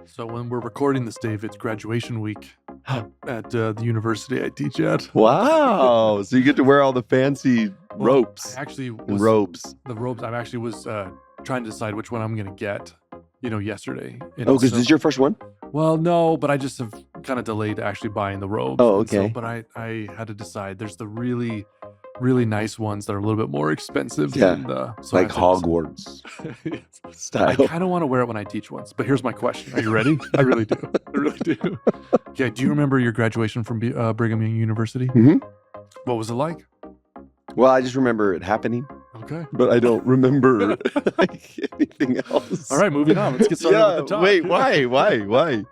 So when we're recording this, Dave, it's graduation week at the university I teach at. Wow. So you get to wear all the fancy ropes I actually and robes. The robes. I actually was trying to decide which one I'm going to get, yesterday. Oh, because this is your first one? Well, no, but I just have kind of delayed actually buying the robes. Oh, okay. But I had to decide. There's the really, really nice ones that are a little bit more expensive. Yeah, than like Hogwarts style. I kind of want to wear it when I teach once, but here's my question. Are you ready? I really do. I really do. Okay, do you remember your graduation from Brigham Young University? Mm-hmm. What was it like? Well, I just remember it happening, Okay. but I don't remember anything else. All right, moving on. Let's get started with the talk. Wait, why?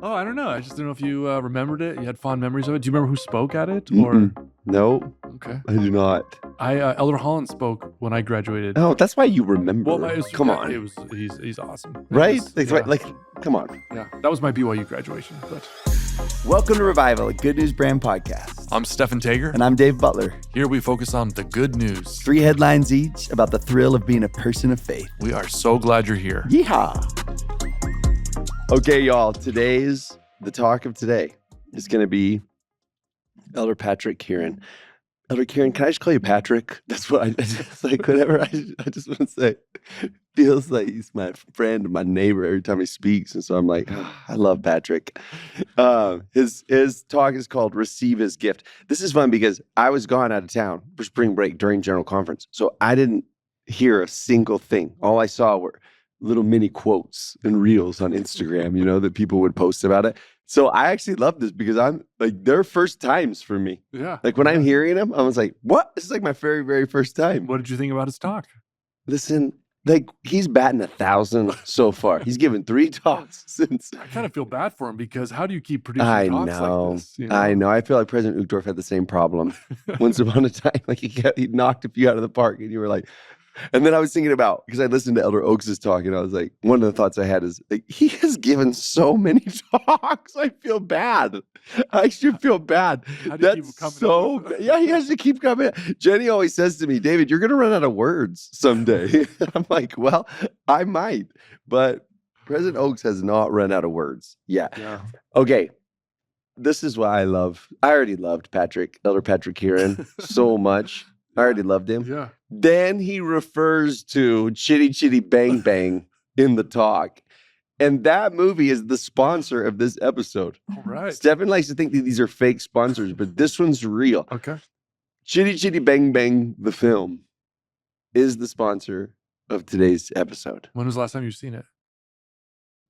Oh, I don't know. I just don't know if you remembered it. You had fond memories of it. Do you remember who spoke at it? Mm-mm. No, Okay. I do not. Elder Holland spoke when I graduated. Oh, that's why you remember. Well, Come on. He's awesome. Right? Yeah. Come on. Yeah, that was my BYU graduation. But Welcome to Revival, a good news brand podcast. I'm Stephan Taeger. And I'm Dave Butler. Here we focus on the good news. 3 headlines each about the thrill of being a person of faith. We are so glad you're here. Yeehaw! Okay, y'all. The talk of today is going to be Elder Patrick Kearon. Elder Kearon, can I just call you Patrick? That's what I just like. Whatever I just want to say. Feels like he's my friend, my neighbor every time he speaks, and so I'm like, I love Patrick. His talk is called "Receive His Gift." This is fun because I was gone out of town for spring break during General Conference, so I didn't hear a single thing. All I saw were little mini quotes and reels on Instagram, that people would post about it. So I actually love this because I'm like, they're first times for me. Yeah. Like when I'm hearing him, I was like, what? This is like my very, very first time. What did you think about his talk? Listen, like he's batting 1,000 so far. He's given 3 talks since. I kind of feel bad for him because how do you keep producing talks like this? I know. I feel like President Uchtdorf had the same problem. Once upon a time, like he knocked a few out of the park and you were like, and then I was thinking about, because I listened to Elder Oaks' talk, and I was like, one of the thoughts I had is, like, he has given so many talks. I feel bad. I should feel bad. How do you keep coming Yeah, he has to keep coming. Jenny always says to me, David, you're going to run out of words someday. I'm like, well, I might. But President Oaks has not run out of words. Yeah. Okay. This is why I already loved Elder Patrick Kearon so much. I already loved him. Yeah. Then he refers to Chitty Chitty Bang Bang in the talk. And that movie is the sponsor of this episode. All right. Stephan likes to think that these are fake sponsors, but this one's real. Okay. Chitty Chitty Bang Bang, the film, is the sponsor of today's episode. When was the last time you've seen it?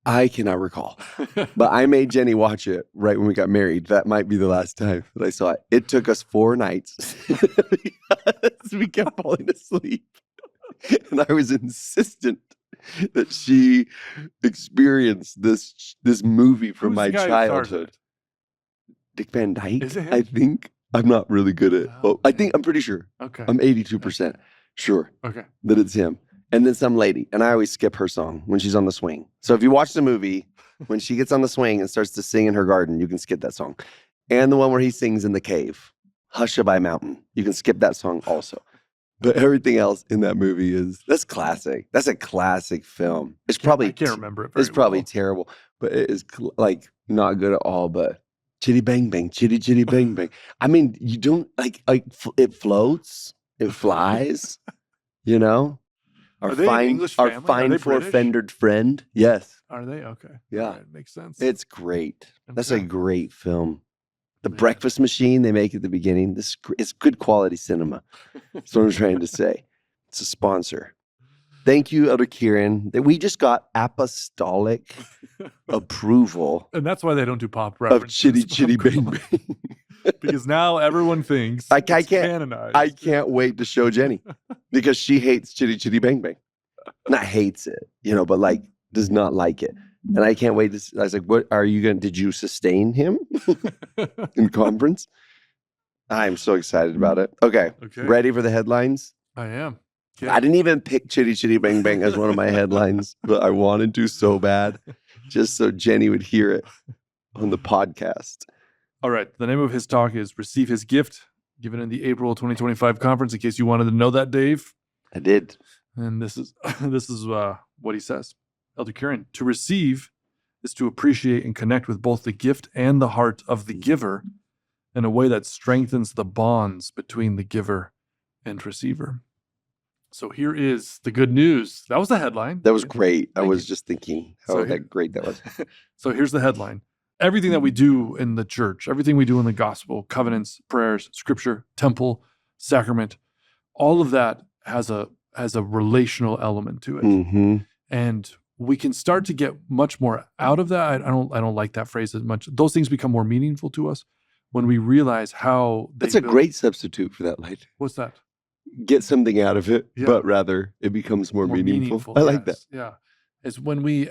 I cannot recall, but I made Jenny watch it right when we got married. That might be the last time that I saw it. It took us 4 nights because we kept falling asleep. And I was insistent that she experience this movie from my childhood. Dick Van Dyke, Is it him? I think. I'm not really good at I'm pretty sure. Okay. I'm 82% sure Okay. that it's him. And then some lady. And I always skip her song when she's on the swing. So if you watch the movie, when she gets on the swing and starts to sing in her garden, you can skip that song. And the one where he sings in the cave, Hushabye Mountain, you can skip that song also. But everything else in that movie that's classic. That's a classic film. It's probably, I can't remember it very it's probably well. terrible, but it is like not good at all. But chitty bang bang, chitty chitty bang bang. I mean, you don't it floats, it flies, Our Are they an English family? Are fine they four-fendered friend. Yes. Are they? Okay. Yeah. All right, makes sense. It's great. That's a Okay. great film. The Man. breakfast machine they make at the beginning. It's good quality cinema. That's what I'm trying to say. It's a sponsor. Thank you, Elder Kearon. We just got apostolic approval And that's why they don't do pop of references. Chitty Chitty Bang Bang. Because now everyone thinks I it's can't- canonized. I can't wait to show Jenny because she hates Chitty Chitty Bang Bang. Not hates it, but like does not like it. And I can't wait to. I was like, "What are you going? Did you sustain him in conference?" I'm so excited about it. Okay, Okay. ready for the headlines? I am. Okay. I didn't even pick Chitty Chitty Bang Bang as one of my headlines, but I wanted to so bad, just so Jenny would hear it on the podcast. All right. The name of his talk is Receive His Gift, given in the April 2025 conference, in case you wanted to know that, Dave. I did. And this is what he says. Elder Kearon, to receive is to appreciate and connect with both the gift and the heart of the giver in a way that strengthens the bonds between the giver and receiver. So here is the good news. That was the headline. That was great. I Thank was you. just thinking So how here- great that was. So here's the headline. Everything that we do in the church, everything we do in the gospel, covenants, prayers, scripture, temple, sacrament, all of that has a relational element to it. Mm-hmm. And we can start to get much more out of that. I don't like that phrase as much. Those things become more meaningful to us when we realize how they That's a build- great substitute for that line. What's that? Get something out of it, Yeah. but rather it becomes more meaningful. I like that. yes, Yeah. It's when we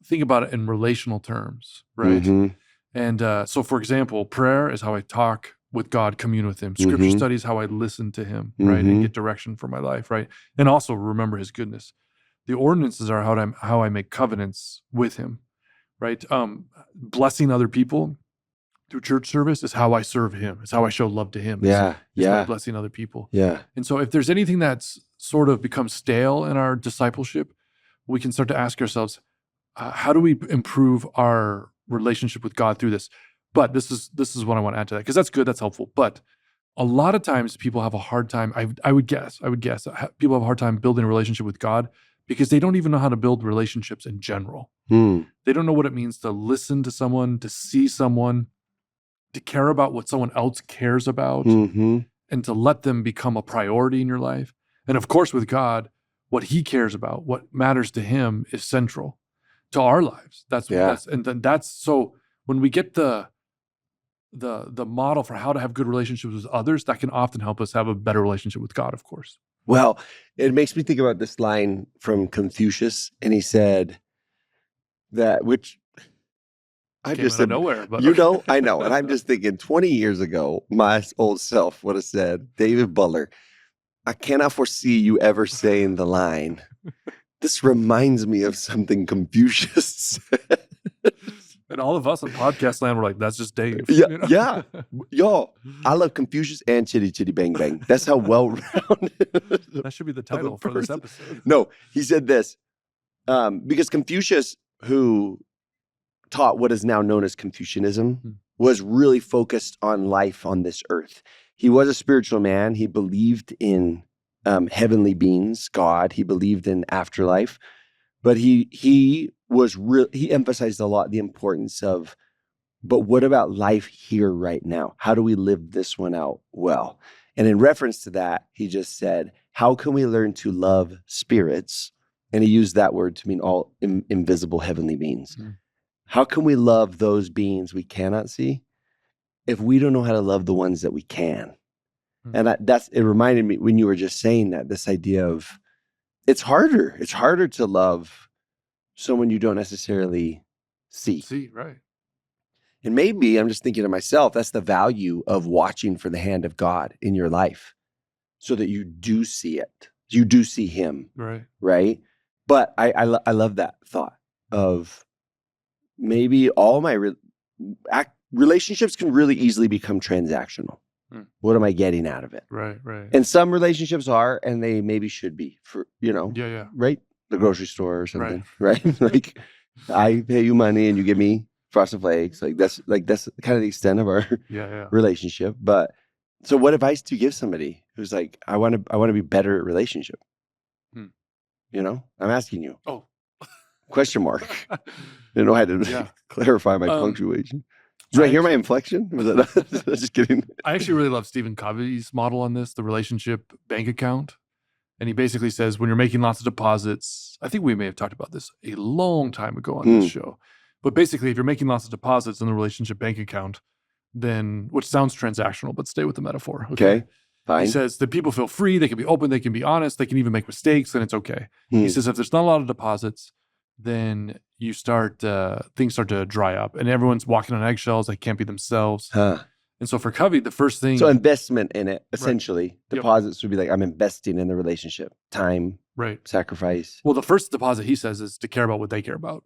think about it in relational terms, right? Mhm. And so, for example, prayer is how I talk with God, commune with Him. Scripture Mhm. study is how I listen to Him, right? And Mhm. get direction for my life, right? And also remember His goodness. The ordinances are how I make covenants with Him, right? Blessing other people through church service is how I serve Him. It's how I show love to Him. Yeah. Is by Yeah. blessing other people. Yeah. And so if there's anything that's sort of become stale in our discipleship, we can start to ask ourselves, how do we improve our relationship with God through this? But this is what I want to add to that, because that's good, that's helpful. But a lot of times people have a hard time, I would guess, people have a hard time building a relationship with God because they don't even know how to build relationships in general. Hmm. They don't know what it means to listen to someone, to see someone, to care about what someone else cares about, Mm-hmm. and to let them become a priority in your life. And of course, with God, what He cares about, what matters to Him is central to our lives. That's so when we get the model for how to have good relationships with others, that can often help us have a better relationship with God, of course. Well, it makes me think about this line from Confucius, and he said that, which I Came just out of said, nowhere, but I know. And I'm just thinking 20 years ago, my old self would have said, David Butler, I cannot foresee you ever saying the line, this reminds me of something Confucius said. And all of us on podcast land were like, that's just Dave. Yeah, you know? yeah. Yo, I love Confucius and Chitty Chitty Bang Bang. That's how well-rounded. That should be the title for this person. episode. No, he said this because Confucius, who taught what is now known as Confucianism, was really focused on life on this earth. He was a spiritual man. He believed in heavenly beings, God. He believed in afterlife, but he emphasized a lot the importance of, but what about life here right now? How do we live this one out well? And in reference to that, he just said, how can we learn to love spirits? And he used that word to mean all invisible heavenly beings. Mm. How can we love those beings we cannot see if we don't know how to love the ones that we can? Mm. And it reminded me when you were just saying that, this idea of it's harder to love someone you don't necessarily see. Right. And maybe I'm just thinking to myself, that's the value of watching for the hand of God in your life so that you do see it. You do see Him. Right. Right. But I love that thought of maybe all my relationships can really easily become transactional. Mm. What am I getting out of it? Right. And some relationships are, and they maybe should be for, Yeah. right? The grocery store or something, right? Like I pay you money and you give me Frosted Flakes. That's kind of the extent of our relationship. But so what advice do you give somebody who's like, I want to be better at relationship? I'm asking you. Oh. Question mark. I didn't know how to clarify my punctuation. Did I hear my inflection? Was that just kidding? I actually really love Stephen Covey's model on this, the relationship bank account. And he basically says, when you're making lots of deposits, I think we may have talked about this a long time ago on this show. But basically, if you're making lots of deposits in the relationship bank account, then, which sounds transactional, but stay with the metaphor. Okay, fine. He says that people feel free, they can be open, they can be honest, they can even make mistakes, and it's okay. He says if there's not a lot of deposits, then you start, things start to dry up and everyone's walking on eggshells, they can't be themselves. And so for Covey, the first thing... So investment in it, essentially. Right. Deposits would be like, I'm investing in the relationship. Time, sacrifice. Well, the first deposit, he says, is to care about what they care about.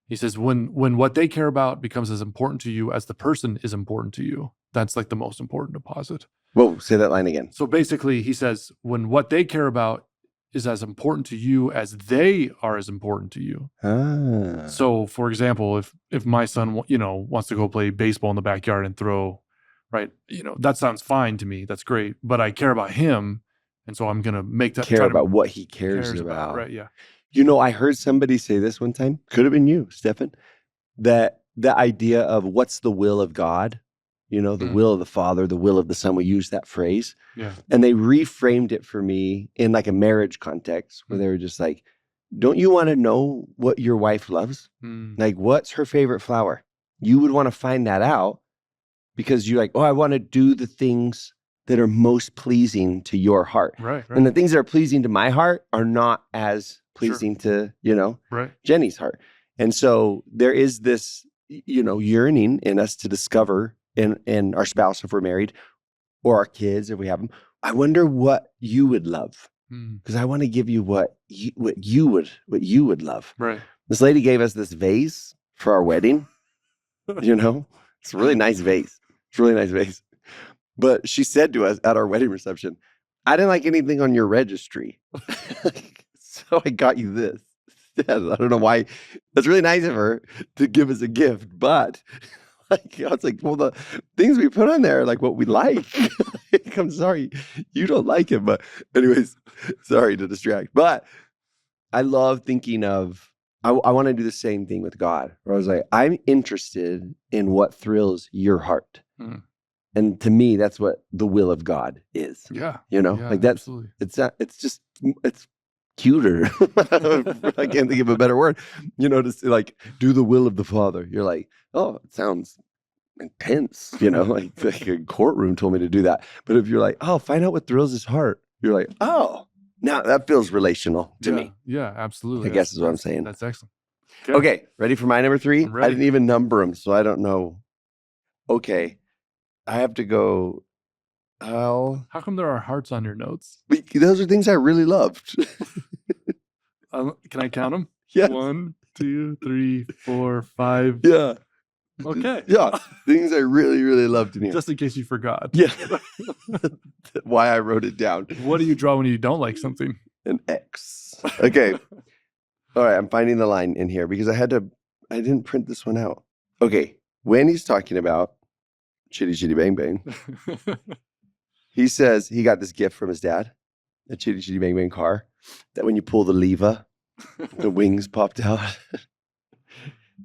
He says, when what they care about becomes as important to you as the person is important to you, that's like the most important deposit. Whoa, say that line again. So basically, he says, when what they care about is as important to you as they are as important to you. Ah. So, for example, if my son, wants to go play baseball in the backyard and throw, right, that sounds fine to me. That's great. But I care about him, and so I'm gonna make that Care about what he cares cares about. right? Yeah. I heard somebody say this one time, could have been you, Stephan, that the idea of what's the will of God, the will of the Father, the will of the Son, we use that phrase. Yeah. And they reframed it for me in like a marriage context where they were just like, don't you want to know what your wife loves? Like, what's her favorite flower? You would want to find that out because you're like, oh, I want to do the things that are most pleasing to your heart. Right. And the things that are pleasing to my heart are not as pleasing to, Right. Jenny's heart. And so there is this, yearning in us to discover in our spouse, if we're married, or our kids, if we have them, I wonder what you would love. Because I want to give you what you would love. Right. This lady gave us this vase for our wedding. It's a really nice vase. It's a really nice vase. But she said to us at our wedding reception, I didn't like anything on your registry. So I got you this. I don't know why. That's really nice of her to give us a gift. But I was like, well, the things we put on there are like what we like. I'm sorry, you don't like it. But anyways, sorry to distract. But I love thinking of, I want to do the same thing with God. Where I was like, I'm interested in what thrills your heart. And to me, that's what the will of God is. Yeah. Like that's, absolutely. it's cuter. I can't think of a better word, to say, like, do the will of the Father. You're like, oh, it sounds intense, like a courtroom told me to do that. But if you're like, oh, find out what thrills his heart, you're like, oh, now that feels relational to me. Yeah, absolutely. I guess is what I'm saying. That's excellent. Okay, ready for my number 3? I'm ready. I didn't even number them, so I don't know. Okay, I have to go. How come there are hearts on your notes? Those are things I really loved. Can I count them? Yes. 1, 2, 3, 4, 5. Yeah. Okay. Yeah. Things I really, really loved in here. Just in case you forgot. Yeah. Why I wrote it down. What do you draw when you don't like something? An X. Okay. All right. I'm finding the line in here because I didn't print this one out. Okay. When he's talking about chitty, chitty, bang, bang, he says he got this gift from his dad, a chitty, chitty, bang, bang car, that when you pull the lever, the wings popped out.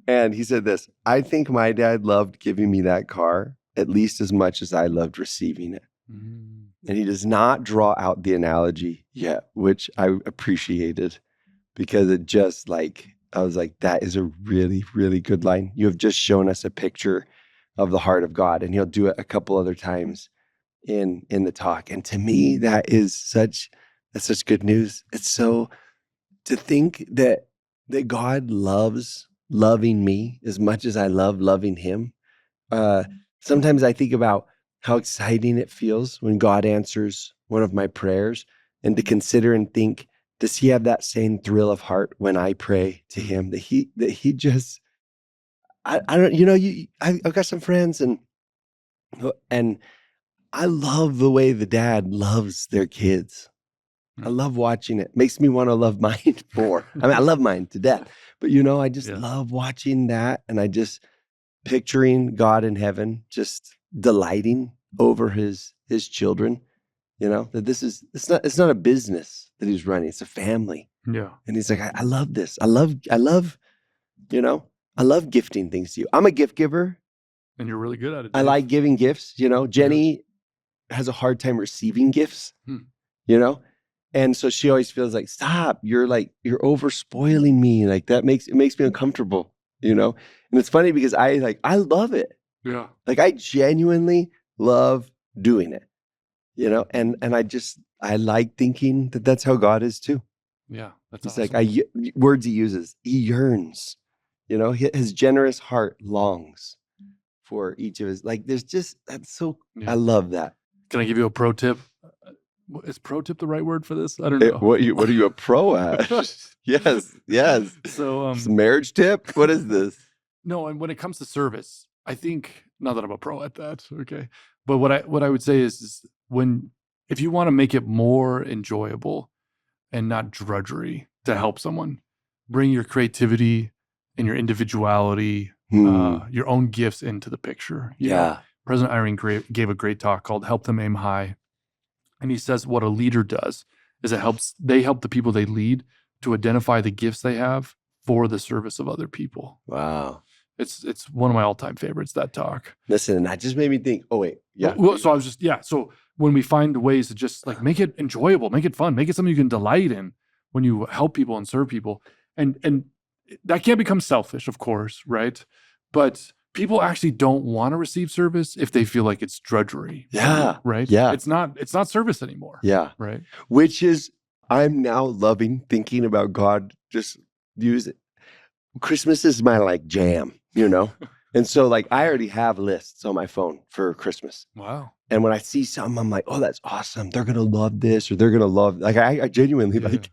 And he said this, I think my dad loved giving me that car at least as much as I loved receiving it. And he does not draw out the analogy yet, which I appreciated because it just I was like, that is a really, really good line. You have just shown us a picture of the heart of God, and he'll do it a couple other times in the talk. And to me, that's such good news. It's so to think that God loves loving me as much as I love loving him. Sometimes I think about how exciting it feels when God answers one of my prayers, and to consider and think, does he have that same thrill of heart when I pray to him? That he just, I don't, I've got some friends and I love the way the dad loves their kids. I love watching it. Makes me want to love mine more. I mean, I love mine to death, but I just love watching that. And I just picturing God in heaven, just delighting over his children, that it's not a business that he's running. It's a family. Yeah. And he's like, I love this. I love gifting things to you. I'm a gift giver. And you're really good at it. I like giving gifts. Jenny has a hard time receiving gifts, and so she always feels like, stop, you're over spoiling me. Like it makes me uncomfortable, and it's funny because I love it. Yeah. Like I genuinely love doing it, and I like thinking that that's how God is too. Yeah. That's It's awesome. words he uses. He yearns, his generous heart longs for each of his, I love that. Can I give you a pro tip? Is pro tip the right word for this? I don't know. What are you a pro at? Yes. So, It's a marriage tip? What is this? no, and when it comes to service, I think, not that I'm a pro at that, okay, but what I would say is if you want to make it more enjoyable, and not drudgery to help someone. Bring your creativity and your individuality, your own gifts into the picture. You know, President Eyring gave a great talk called Help Them Aim High. And he says what a leader does is they help the people they lead to identify the gifts they have for the service of other people. Wow. It's one of my all-time favorites, that talk. Listen, and that just made me think, So when we find ways to just like make it enjoyable, make it fun, make it something you can delight in when you help people and serve people. And that can't become selfish, of course, right? But people actually don't want to receive service if they feel like it's drudgery. Yeah. Right? Yeah. It's not service anymore. Yeah. Right. Which is, I'm now loving thinking about God just use it. Christmas is my like jam, you know? And so like I already have lists on my phone for Christmas. Wow. And when I see something, I'm like, oh, that's awesome. They're going to love this, or they're going to love, like, I genuinely love it.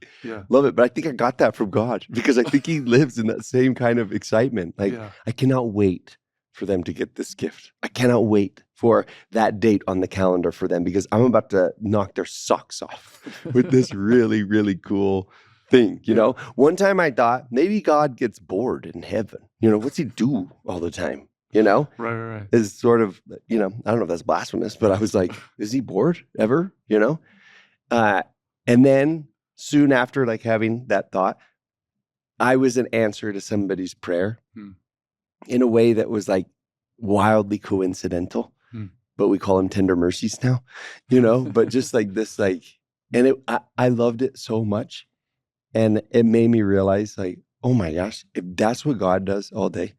But I think I got that from God because I think he lives in that same kind of excitement. Like, I cannot wait for them to get this gift. I cannot wait for that date on the calendar for them because I'm about to knock their socks off with this really, really cool thing, you know? One time I thought maybe God gets bored in heaven. You know, what's he do all the time? You know? Right. Is sort of, you know, I don't know if that's blasphemous, but I was like, is he bored ever? You know? And then soon after like having that thought, I was an answer to somebody's prayer in a way that was like wildly coincidental, but we call them tender mercies now, you know, but just like this, like, and I loved it so much. And it made me realize like, oh my gosh, if that's what God does all day,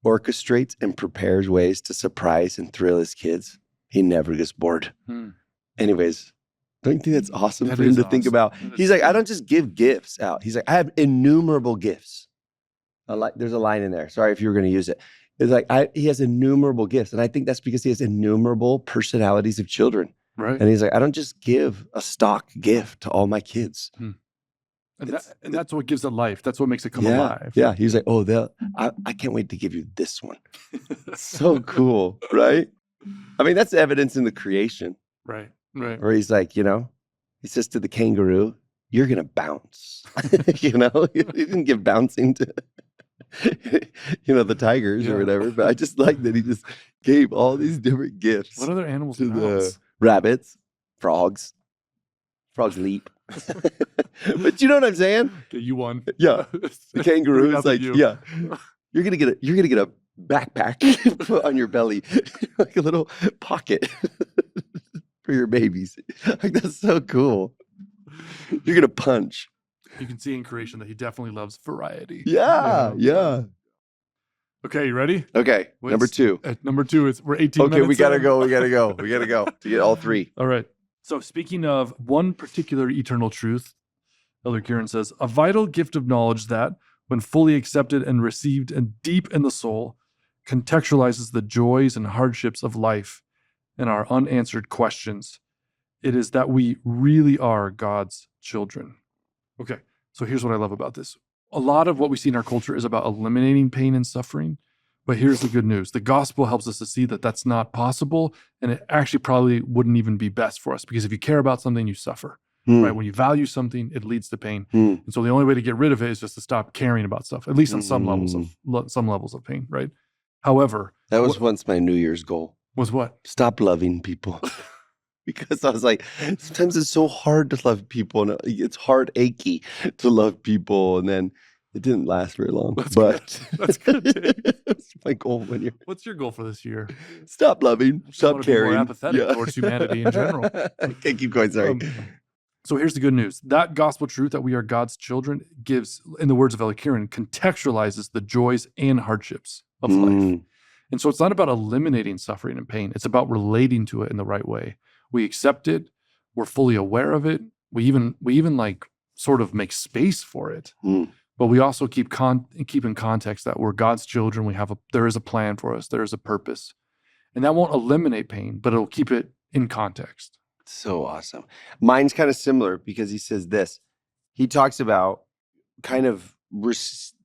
orchestrates and prepares ways to surprise and thrill his kids, he never gets bored. Anyways, don't you think that's awesome for him to think about? He's like, I don't just give gifts out. He's like, I have innumerable gifts. There's a line in there. Sorry if you were going to use it. It's like, he has innumerable gifts. And I think that's because he has innumerable personalities of children. Right. And he's like, I don't just give a stock gift to all my kids. And that's what gives it life. That's what makes it come alive. Yeah. He's like, oh, I can't wait to give you this one. So cool, right? I mean, that's evidence in the creation. Right. Where he's like, you know, he says to the kangaroo, you're going to bounce. You know, he didn't give bouncing to, you know, the tigers or whatever. But I just like that he just gave all these different gifts. What other animals to bounce? The rabbits, frogs. Frogs leap. But you know what I'm saying? Okay, you won. Yeah. The kangaroo is like, you're gonna get a backpack put on your belly, like a little pocket for your babies. Like that's so cool. You're gonna punch. You can see in creation that he definitely loves variety. Yeah. Okay, you ready? Okay. Number two. Number two is we're 18 minutes. Okay, we gotta go to get all three. All right. So speaking of one particular eternal truth, Elder Kearon says, a vital gift of knowledge that, when fully accepted and received and deep in the soul, contextualizes the joys and hardships of life and our unanswered questions. It is that we really are God's children. Okay, so here's what I love about this. A lot of what we see in our culture is about eliminating pain and suffering. But here's the good news. The gospel helps us to see that that's not possible. And it actually probably wouldn't even be best for us because if you care about something, you suffer, right? When you value something, it leads to pain. And so the only way to get rid of it is just to stop caring about stuff, at least on some levels of pain, right? However, that was once my New Year's goal. Was what? Stop loving people. Because I was like, sometimes it's so hard to love people and it's hard, achy to love people. And then it didn't last very long. That's good. That's my goal one year. What's your goal for this year? Stop loving. Stop caring. Be more apathetic towards humanity in general. Okay, keep going. Sorry. So here's the good news. That gospel truth that we are God's children gives, in the words of Elder Kearon, contextualizes the joys and hardships of life. And so it's not about eliminating suffering and pain. It's about relating to it in the right way. We accept it. We're fully aware of it. We even like sort of make space for it. But we also keep in context that we're God's children. There is a plan for us. There is a purpose. And that won't eliminate pain, but it'll keep it in context. So awesome. Mine's kind of similar because he says this. He talks about kind of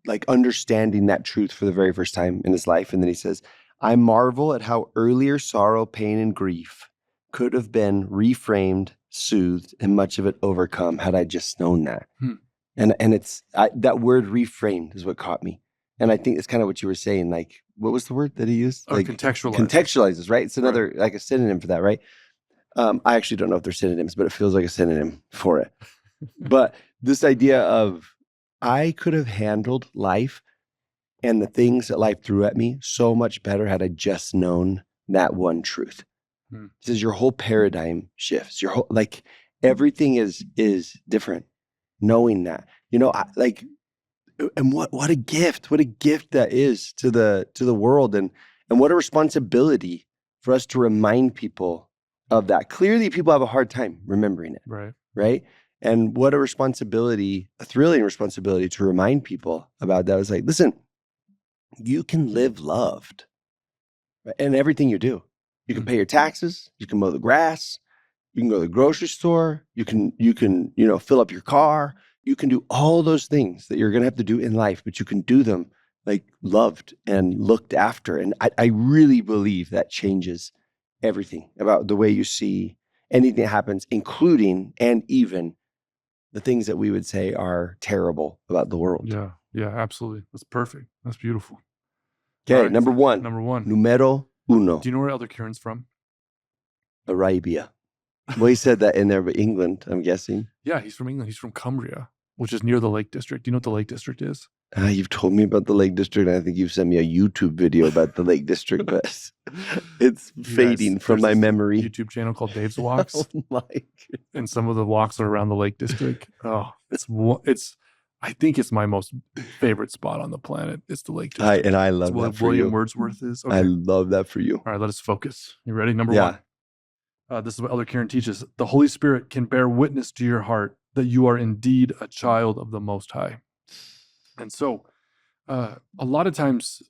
like understanding that truth for the very first time in his life. And then he says, I marvel at how earlier sorrow, pain, and grief could have been reframed, soothed and much of it overcome had I just known that. Hmm. And it's that word reframed is what caught me. And I think it's kind of what you were saying. Like, what was the word that he used? Like contextualizes, right? It's another like a synonym for that, right? I actually don't know if they're synonyms, but it feels like a synonym for it. But this idea of I could have handled life and the things that life threw at me so much better had I just known that one truth. Hmm. It says your whole paradigm shifts. Your whole everything is different. Knowing that, and what a gift! What a gift that is to the world, and what a responsibility for us to remind people of that. Clearly, people have a hard time remembering it. Right. And what a responsibility, a thrilling responsibility to remind people about that. It's like, listen, you can live loved in everything you do. You can pay your taxes. You can mow the grass. You can go to the grocery store. You can fill up your car. You can do all those things that you're going to have to do in life, but you can do them like loved and looked after. And I really believe that changes everything about the way you see anything that happens, including and even the things that we would say are terrible about the world. Yeah, absolutely. That's perfect. That's beautiful. Okay, right, number one. Numero uno. Do you know where Elder Kearon's from? Arabia. Well, he said that in there, but England, I'm guessing. Yeah, he's from England. He's from Cumbria, which is near the Lake District. Do you know what the Lake District is? You've told me about the Lake District, and I think you've sent me a YouTube video about the Lake District, but it's fading from my memory. YouTube channel called Dave's Walks. Oh my! And some of the walks are around the Lake District. Oh, I think it's my most favorite spot on the planet. It's the Lake District. And I love that for William you. Wordsworth is. Okay. I love that for you. All right, let us focus. You ready? Number one. This is what Elder Kearon teaches. The Holy Spirit can bear witness to your heart that you are indeed a child of the Most High. And so a lot of times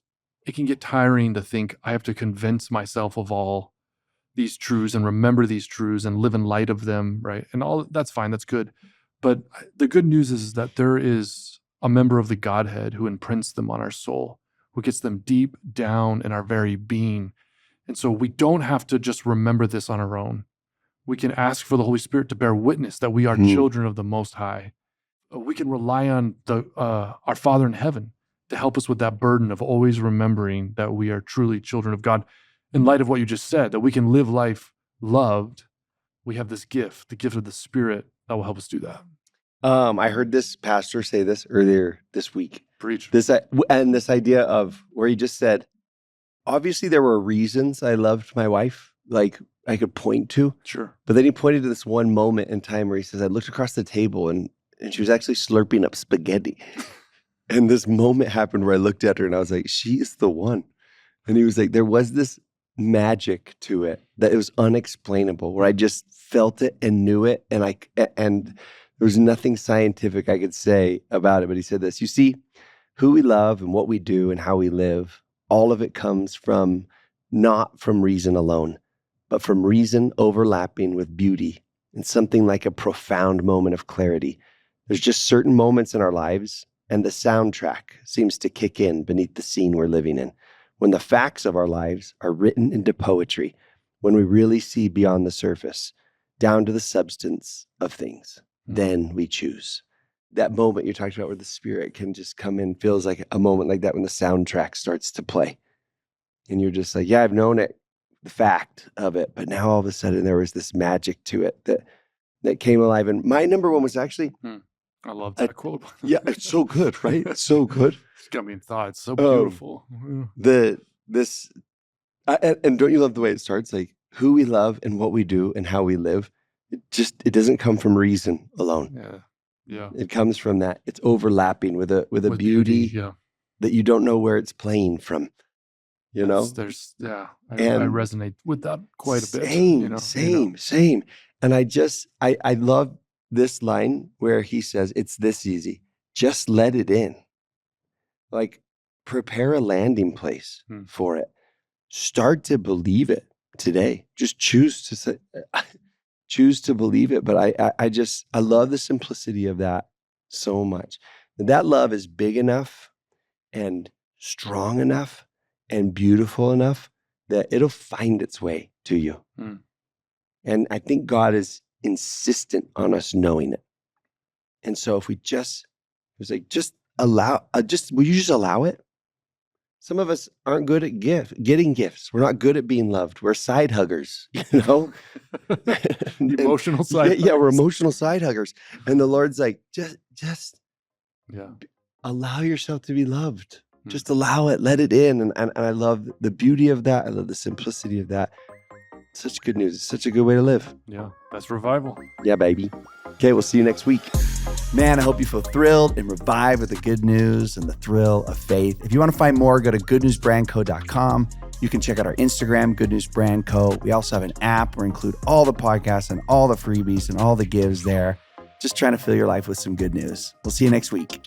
it can get tiring to think I have to convince myself of all these truths and remember these truths and live in light of them, right? And all that's fine, that's good. But the good news is that there is a member of the Godhead who imprints them on our soul, who gets them deep down in our very being. And so we don't have to just remember this on our own. We can ask for the Holy Spirit to bear witness that we are children of the Most High. We can rely on our Father in heaven to help us with that burden of always remembering that we are truly children of God. In light of what you just said, that we can live life loved, we have this gift, the gift of the Spirit that will help us do that. I heard this pastor say this earlier this week. Preach. This idea of where he just said, obviously there were reasons I loved my wife, like I could point to. Sure. But then he pointed to this one moment in time where he says, I looked across the table and she was actually slurping up spaghetti. And this moment happened where I looked at her and I was like, she is the one. And he was like, there was this magic to it that it was unexplainable, where I just felt it and knew it. And there was nothing scientific I could say about it. But he said this, you see, who we love and what we do and how we live, all of it comes not from reason alone, but from reason overlapping with beauty and something like a profound moment of clarity. There's just certain moments in our lives, and the soundtrack seems to kick in beneath the scene we're living in, when the facts of our lives are written into poetry, when we really see beyond the surface, down to the substance of things. Then we choose. That moment you talked about where the Spirit can just come in, feels like a moment like that when the soundtrack starts to play. And you're just like, yeah, I've known it, the fact of it, but now all of a sudden there was this magic to it that came alive. And my number one was actually... I love that quote. Yeah, it's so good, right? It's so good. It's got me in thought. It's so beautiful. And don't you love the way it starts? Like who we love and what we do and how we live. It doesn't come from reason alone. Yeah. It comes from that. It's overlapping with a beauty that you don't know where it's playing from. You know? I resonate with that quite a bit. Same. And I love this line where he says, it's this easy. Just let it in. Like, prepare a landing place for it. Start to believe it today. Just choose to believe it. But I love the simplicity of that so much. That love is big enough and strong enough and beautiful enough that it'll find its way to you. And I think God is insistent on us knowing it. And so if we just, it was like, just allow, will you just allow it? Some of us aren't good at getting gifts. We're not good at being loved. We're side huggers, you know? Emotional side Yeah, we're huggers. emotional side huggers. And the Lord's like, just Yeah. allow yourself to be loved. Just allow it, let it in. And I love the beauty of that. I love the simplicity of that. Such good news. It's such a good way to live. Yeah. That's revival. Yeah, baby. Okay, we'll see you next week. Man, I hope you feel thrilled and revived with the good news and the thrill of faith. If you want to find more, go to goodnewsbrandco.com. You can check out our Instagram, Good News Brand Co. We also have an app where we include all the podcasts and all the freebies and all the gives there. Just trying to fill your life with some good news. We'll see you next week.